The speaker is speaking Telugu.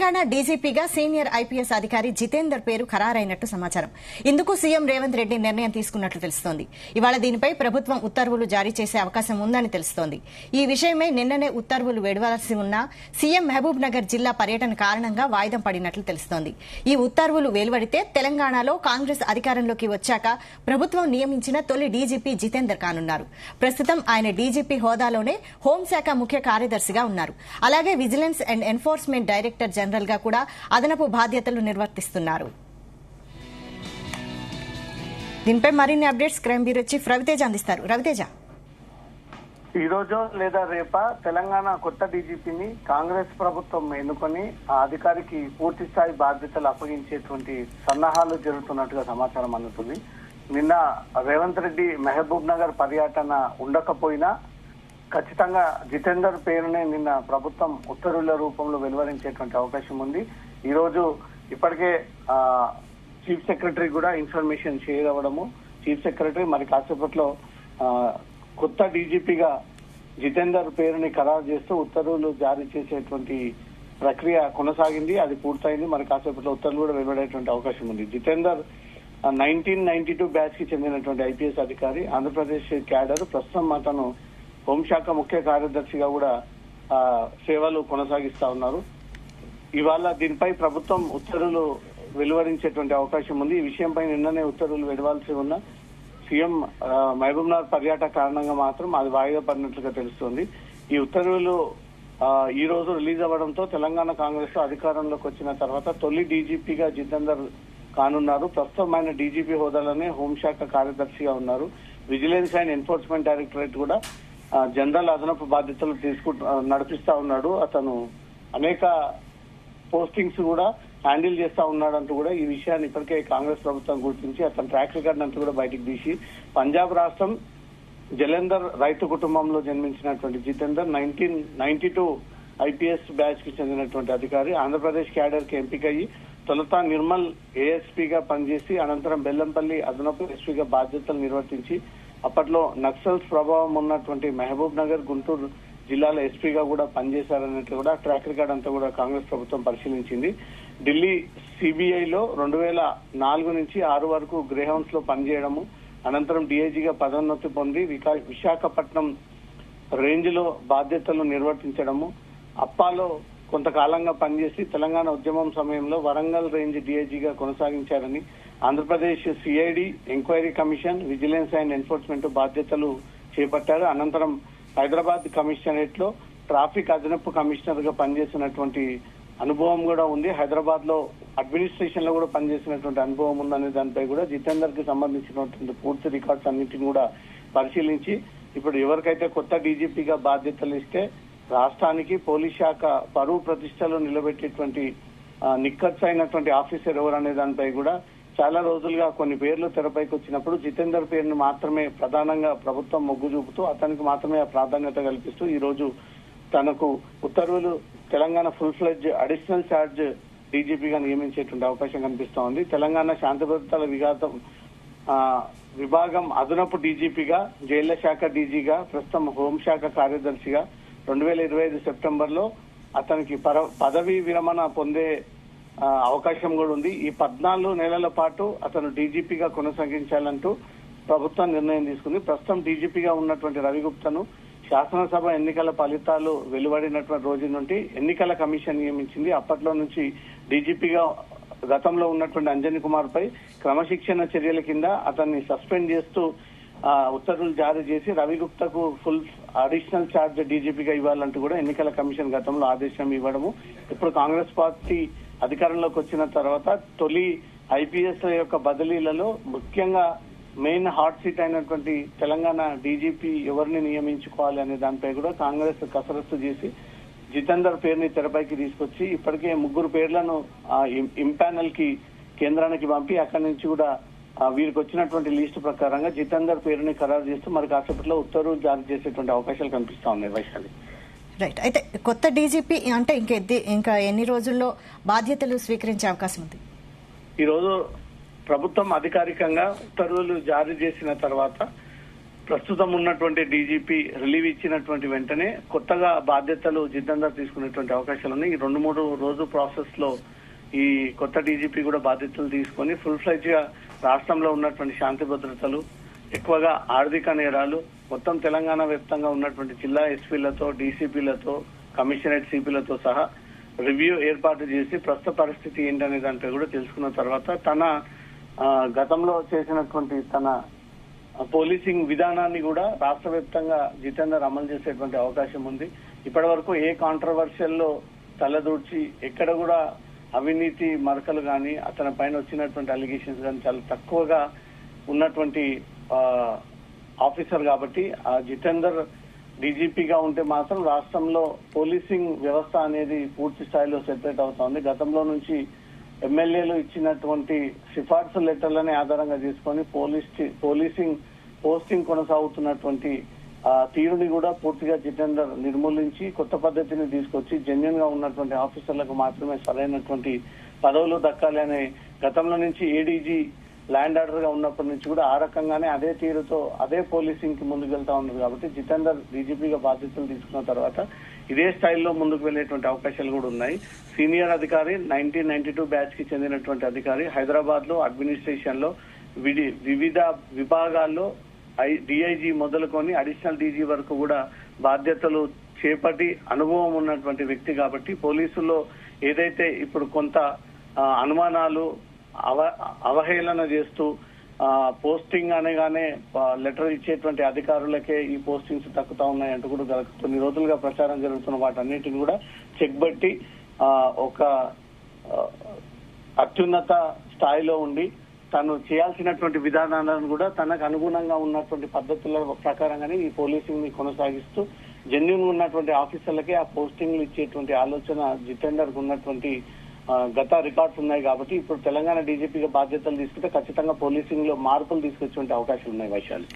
తెలంగాణ డీజీపీగా సీనియర్ ఐపీఎస్ అధికారి జితేందర్ పేరు ఖరారైనట్టు సమాచారం. ఇందుకు సీఎం రేవంత్ రెడ్డి నిర్ణయం తీసుకున్నట్లు తెలుస్తోంది. ఇవాళ దీనిపై ప్రభుత్వం ఉత్తర్వులు జారీ చేసే అవకాశం ఉందని తెలుస్తోంది. ఈ విషయమై నిన్ననే ఉత్తర్వులు వెలువడాల్సి ఉన్నా సీఎం మహబూబ్ నగర్ జిల్లా పర్యటన కారణంగా వాయిదా పడినట్లు తెలుస్తోంది. ఈ ఉత్తర్వులు వెలువడితే తెలంగాణలో కాంగ్రెస్ అధికారంలోకి వచ్చాక ప్రభుత్వం నియమించిన తొలి డీజీపీ జితేందర్ కానున్నారు. ప్రస్తుతం ఆయన డీజీపీ హోదాలోనే హోంశాఖ ముఖ్య కార్యదర్శిగా ఉన్నారు. అలాగే vigilance and enforcement director general గా కూడా అదనపు బాధ్యతలు నిర్వర్తిస్తున్నారు. దీనిపై మరిన్ని updates crime bureau chief Raviteja అందిస్తారు. రవితేజ, ఈ రోజు లేదా రేపా తెలంగాణ కొత్త డీజీపీని కాంగ్రెస్ ప్రభుత్వం ఎన్నుకొని ఆ అధికారికి పూర్తి స్థాయి బాధ్యతలు అప్పగించేటువంటి సన్నాహాలు జరుగుతున్నట్టుగా సమాచారం అందుతుంది. నిన్న రేవంత్ రెడ్డి మహబూబ్ నగర్ పర్యటన ఉండకపోయినా ఖచ్చితంగా జితేందర్ పేరునే నిన్న ప్రభుత్వం ఉత్తర్వుల రూపంలో వెలువరించేటువంటి అవకాశం ఉంది. ఈ రోజు ఇప్పటికే చీఫ్ సెక్రటరీ కూడా ఇన్ఫర్మేషన్ షేర్ అవ్వడము, చీఫ్ సెక్రటరీ మరి కాసేపట్లో కొత్త డీజీపీగా జితేందర్ పేరుని ఖరారు చేస్తూ ఉత్తర్వులు జారీ చేసేటువంటి ప్రక్రియ కొనసాగింది. అది పూర్తయింది. మరి కాసేపట్లో ఉత్తర్వులు కూడా వెలువడేటువంటి అవకాశం ఉంది. జితేందర్ 1992 బ్యాచ్ కి చెందినటువంటి ఐపీఎస్ అధికారి, ఆంధ్రప్రదేశ్ క్యాడర్. ప్రస్తుతం అతను హోంశాఖ ముఖ్య కార్యదర్శిగా కూడా సేవలు కొనసాగిస్తా ఉన్నారు. ఇవాళ దీనిపై ప్రభుత్వం ఉత్తర్వులు వెలువరించేటువంటి అవకాశం ఉంది. ఈ విషయంపై నిన్ననే ఉత్తర్వులు వెలువాల్సి ఉన్న సీఎం మహబూబ్ నగర్ పర్యటన కారణంగా మాత్రం అది వాయిదా పడినట్లుగా తెలుస్తోంది. ఈ ఉత్తర్వులు ఈ రోజు రిలీజ్ అవ్వడంతో తెలంగాణ కాంగ్రెస్ అధికారంలోకి వచ్చిన తర్వాత తొలి డీజీపీగా జితేందర్ కానున్నారు. ప్రస్తుతం ఆయన డీజీపీ హోదాలోనే హోంశాఖ కార్యదర్శిగా ఉన్నారు. విజిలెన్స్ అండ్ ఎన్ఫోర్స్మెంట్ డైరెక్టరేట్ కూడా జనరల్ అదనపు బాధ్యతలు నడిపిస్తా ఉన్నాడు. అతను అనేక పోస్టింగ్స్ కూడా హ్యాండిల్ చేస్తా ఉన్నాడంటూ కూడా ఈ విషయాన్ని ఇప్పటికే కాంగ్రెస్ ప్రభుత్వం గుర్తించి అతని ట్రాక్ రికార్డ్ అంతా కూడా బయటకు తీసి పంజాబ్ రాష్ట్రం జలంధర్ రైతు కుటుంబంలో జన్మించినటువంటి జితేందర్ 1992 ఐపీఎస్ బ్యాచ్ కి చెందినటువంటి అధికారి. ఆంధ్రప్రదేశ్ క్యాడర్ కి ఎంపికయ్యి తొలుత నిర్మల్ ఏఎస్పీగా పనిచేసి అనంతరం బెల్లంపల్లి అదనపు ఎస్పీగా బాధ్యతలు నిర్వర్తించి అప్పట్లో నక్సల్స్ ప్రభావం ఉన్నటువంటి మహబూబ్ నగర్, గుంటూరు జిల్లాల ఎస్పీగా కూడా పనిచేశారన్నట్టు కూడా ట్రాక్ రికార్డ్ అంతా కూడా కాంగ్రెస్ ప్రభుత్వం పరిశీలించింది. ఢిల్లీ సిబిఐలో 2004 నుంచి 6 వరకు గ్రే హౌన్స్ లో పనిచేయడము, అనంతరం డీఐజీగా పదోన్నతి పొంది విశాఖపట్నం రేంజ్ లో బాధ్యతలు నిర్వర్తించడము, అప్పాలో కొంతకాలంగా పనిచేసి తెలంగాణ ఉద్యమం సమయంలో వరంగల్ రేంజ్ డీఐజీగా కొనసాగించారని, Andhra Pradesh CID, enquiry commission, vigilance and enforcement బాధ్యతలు చేపట్టారు. అనంతరం హైదరాబాద్ కమిషనరేట్ లో ట్రాఫిక్ అదనపు కమిషనర్ గా పనిచేసినటువంటి అనుభవం కూడా ఉంది. హైదరాబాద్ లో అడ్మినిస్ట్రేషన్ లో కూడా పనిచేసినటువంటి అనుభవం ఉందనే దానిపై కూడా జితేందర్ కి సంబంధించినటువంటి పూర్తి రికార్డ్స్ అన్నింటినీ కూడా పరిశీలించి ఇప్పుడు ఎవరికైతే కొత్త డీజీపీగా బాధ్యతలు ఇస్తే రాష్ట్రానికి పోలీస్ శాఖ పరువు ప్రతిష్టలు నిలబెట్టేటువంటి నిక్కర్స్ అయినటువంటి ఆఫీసర్ ఎవరనే దానిపై కూడా చాలా రోజులుగా కొన్ని పేర్లు తెరపైకి వచ్చినప్పుడు జితేందర్ పేరును మాత్రమే ప్రధానంగా ప్రభుత్వం మొగ్గు చూపుతూ అతనికి మాత్రమే ప్రాధాన్యత కల్పిస్తూ ఈ రోజు తనకు ఉత్తర్వులు Telangana full fledged additional charge డీజీపీగా నియమించేటువంటి అవకాశం కనిపిస్తా ఉంది. తెలంగాణ శాంతి భద్రతల విభాగం అదనపు డీజీపీగా, జైళ్ల శాఖ డీజీగా, ప్రస్తుతం హోంశాఖ కార్యదర్శిగా 2025 సెప్టెంబర్ లో అతనికి పదవీ విరమణ పొందే అవకాశం కూడా ఉంది. ఈ 14 నెలల పాటు అతను డీజీపీగా కొనసాగించాలంటూ ప్రభుత్వం నిర్ణయం తీసుకుంది. ప్రస్తుతం డీజీపీగా ఉన్నటువంటి రవిగుప్తను శాసనసభ ఎన్నికల ఫలితాలు వెలువడినటువంటి రోజు నుండి ఎన్నికల కమిషన్ నియమించింది. అప్పట్లో నుంచి డీజీపీగా గతంలో ఉన్నటువంటి అంజనీ కుమార్ పై క్రమశిక్షణ చర్యల కింద అతన్ని సస్పెండ్ చేస్తూ ఉత్తర్వులు జారీ చేసి రవిగుప్తకు ఫుల్ అడిషనల్ ఛార్జ్ డీజీపీగా ఇవ్వాలంటూ కూడా ఎన్నికల కమిషన్ గతంలో ఆదేశం ఇవ్వడము. ఇప్పుడు కాంగ్రెస్ పార్టీ అధికారంలోకి వచ్చిన తర్వాత తొలి ఐపీఎస్ యొక్క బదిలీలలో ముఖ్యంగా మెయిన్ హాట్ సీట్ అయినటువంటి తెలంగాణ డీజీపీ ఎవరిని నియమించుకోవాలి అనే దానిపై కూడా కాంగ్రెస్ కసరత్తు చేసి జితేందర్ పేరుని తెరపైకి తీసుకొచ్చి ఇప్పటికే 3 పేర్లను ఇంపానల్ కి కేంద్రానికి పంపి అక్కడి నుంచి కూడా వీరికి వచ్చినటువంటి లిస్టు ప్రకారంగా జితేందర్ పేరుని ఖరారు చేస్తూ మరి కాసేపట్లో ఉత్తర్వులు జారీ చేసేటువంటి అవకాశాలు కనిపిస్తా ఉన్నాయి. వైశాలి, రైట్. అయితే కొత్త డీజీపీ అంటే ఇంకా ఎన్ని రోజుల్లో బాధ్యతలు స్వీకరించే అవకాశం ఉంది? ఈ రోజు ప్రభుత్వం అధికారికంగా ఉత్తర్వులు జారీ చేసిన తర్వాత ప్రస్తుతం ఉన్నటువంటి డీజీపీ రిలీవ్ ఇచ్చినటువంటి వెంటనే కొత్తగా బాధ్యతలు జితేందర్ తీసుకునేటువంటి అవకాశాలు ఉన్నాయి. ఈ 2-3 రోజు ప్రాసెస్ లో ఈ కొత్త డీజీపీ కూడా బాధ్యతలు తీసుకొని ఫుల్ ఫ్లెడ్జ్ గా రాష్ట్రంలో ఉన్నటువంటి శాంతి భద్రతలు, ఎక్కువగా ఆర్థిక నేరాలు, మొత్తం తెలంగాణ వ్యాప్తంగా ఉన్నటువంటి జిల్లా ఎస్పీలతో, డీసీపీలతో, కమిషనరేట్ సిపిలతో సహా రివ్యూ ఏర్పాటు చేసి ప్రస్తుత పరిస్థితి ఏంటనే దానిపై కూడా తెలుసుకున్న తర్వాత తన గతంలో చేసినటువంటి తన పోలీసింగ్ విధానాన్ని కూడా రాష్ట్ర వ్యాప్తంగా జితేందర్ అమలు చేసేటువంటి అవకాశం ఉంది. ఇప్పటి వరకు ఏ కాంట్రవర్షియల్ లో తలదూర్చి ఎక్కడ కూడా అవినీతి మరకలు గాని అతని పైన వచ్చినటువంటి అలిగేషన్స్ కానీ చాలా తక్కువగా ఉన్నటువంటి ఆఫీసర్ కాబట్టి ఆ జితేందర్ డీజీపీగా ఉంటే మాత్రం రాష్ట్రంలో పోలీసింగ్ వ్యవస్థ అనేది పూర్తి స్థాయిలో సెపరేట్ అవుతోంది. గతంలో నుంచి ఎమ్మెల్యేలు ఇచ్చినటువంటి సిఫార్సు లెటర్లని ఆధారంగా తీసుకొని పోలీసింగ్ పోస్టింగ్ కొనసాగుతున్నటువంటి తీరుని కూడా పూర్తిగా జితేందర్ నిర్మూలించి కొత్త పద్ధతిని తీసుకొచ్చి జెన్యున్ గా ఉన్నటువంటి ఆఫీసర్లకు మాత్రమే సరైనటువంటి పదవులు దక్కాలి అనే గతంలో నుంచి ఏడీజీ ల్యాండ్ ఆర్డర్ గా ఉన్నప్పటి నుంచి కూడా ఆ రకంగానే అదే తీరుతో అదే పోలీసింగ్ కి ముందుకు వెళ్తా ఉన్నారు. కాబట్టి జితేందర్ డీజీపీగా బాధ్యతలు తీసుకున్న తర్వాత ఇదే స్థాయిలో ముందుకు వెళ్లేటువంటి అవకాశాలు కూడా ఉన్నాయి. సీనియర్ అధికారి 1992 బ్యాచ్ కి చెందినటువంటి అధికారి హైదరాబాద్ లో అడ్మినిస్ట్రేషన్ లో వివిధ విభాగాల్లో డిఐజీ మొదలుకొని అడిషనల్ డీజీ వరకు కూడా బాధ్యతలు చేపట్టి అనుభవం ఉన్నటువంటి వ్యక్తి కాబట్టి పోలీసుల్లో ఏదైతే ఇప్పుడు కొంత అనుమానాలు అవహేళన చేస్తూ పోస్టింగ్ అనగానే లెటర్ ఇచ్చేటువంటి అధికారులకే ఈ పోస్టింగ్స్ దక్కుతా ఉన్నాయంటూ కూడా కొన్ని రోజులుగా ప్రచారం జరుగుతున్న వాటన్నిటిని కూడా చెక్ బట్టి ఒక అత్యున్నత స్థాయిలో ఉండి తను చేయాల్సినటువంటి విధానాలను కూడా తనకు అనుగుణంగా ఉన్నటువంటి పద్ధతుల ప్రకారంగానే ఈ పోలీసింగ్ ని కొనసాగిస్తూ జెన్యూన్ ఉన్నటువంటి ఆఫీసర్లకే ఆ పోస్టింగ్లు ఇచ్చేటువంటి ఆలోచన జితేందర్ కు ఉన్నటువంటి గత రికార్డ్స్ ఉన్నాయి. కాబట్టి ఇప్పుడు తెలంగాణ డీజీపీగా బాధ్యతలు తీసుకుంటే ఖచ్చితంగా పోలీసింగ్ లో మార్పులు తీసుకొచ్చే అవకాశాలు ఉన్నాయి. వైశాలి.